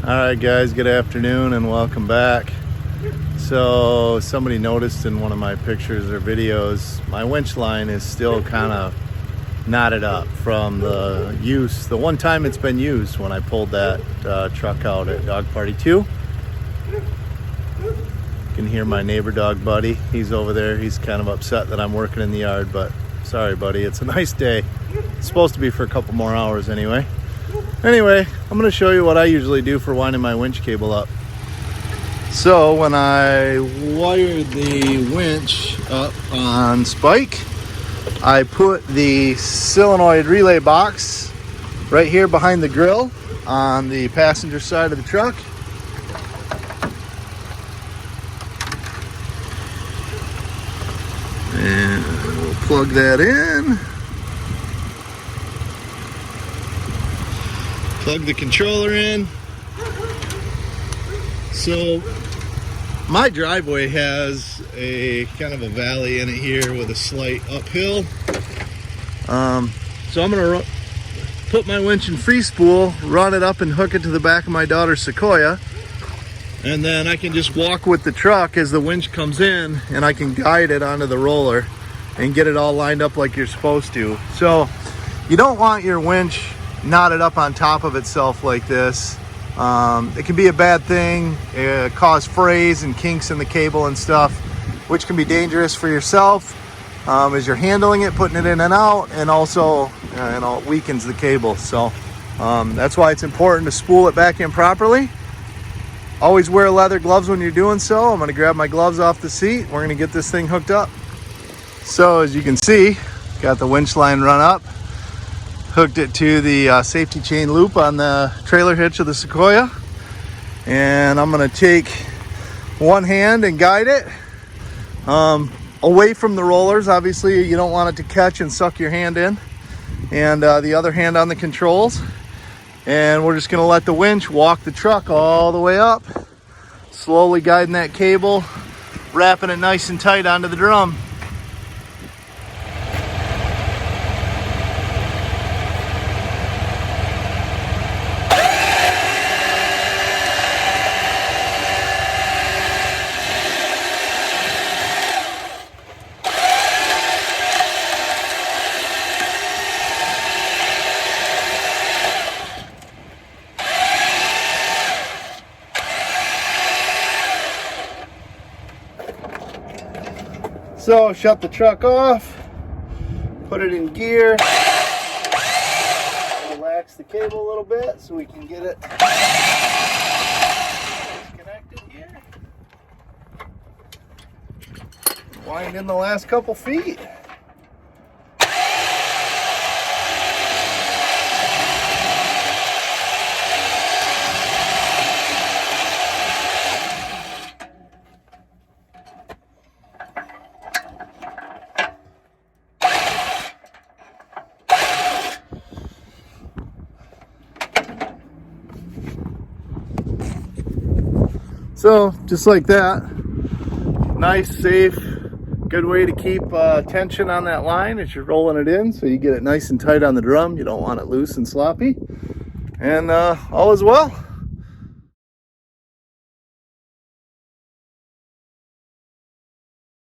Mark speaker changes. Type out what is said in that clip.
Speaker 1: Alright guys, good afternoon and welcome back. So somebody noticed in one of my pictures or videos, my winch line is still kind of knotted up from the one time it's been used when I pulled that truck out at Dog Party 2. You can hear my neighbor dog Buddy. He's over there. He's kind of upset that I'm working in the yard, but sorry buddy, it's a nice day. It's supposed to be for a couple more hours anyway. Anyway, I'm going to show you what I usually do for winding my winch cable up. So when I wired the winch up on spike, I put the solenoid relay box right here behind the grill on the passenger side of the truck. And we'll plug that in. Plug the controller in. So my driveway has a kind of a valley in it here with a slight uphill. So I'm gonna put my winch in free spool, run it up and hook it to the back of my daughter's Sequoia. And then I can just walk with the truck as the winch comes in and I can guide it onto the roller and get it all lined up like you're supposed to. So you don't want your winch knotted up on top of itself like this. It can be a bad thing, cause frays and kinks in the cable and stuff, which can be dangerous for yourself as you're handling it, putting it in and out, and also it weakens the cable. So that's why it's important to spool it back in properly. Always wear leather gloves when you're doing so. I'm going to grab my gloves off the seat. We're going to get this thing hooked up. So as you can see, got the winch line run up. Hooked it to the safety chain loop on the trailer hitch of the Sequoia. And I'm going to take one hand and guide it away from the rollers. Obviously, you don't want it to catch and suck your hand in. And the other hand on the controls. And we're just going to let the winch walk the truck all the way up. Slowly guiding that cable, wrapping it nice and tight onto the drum. So shut the truck off, put it in gear, relax the cable a little bit so we can get it disconnected here. Wind in the last couple feet. So just like that, nice, safe, good way to keep tension on that line as you're rolling it in, so you get it nice and tight on the drum. You don't want it loose and sloppy, and all is well.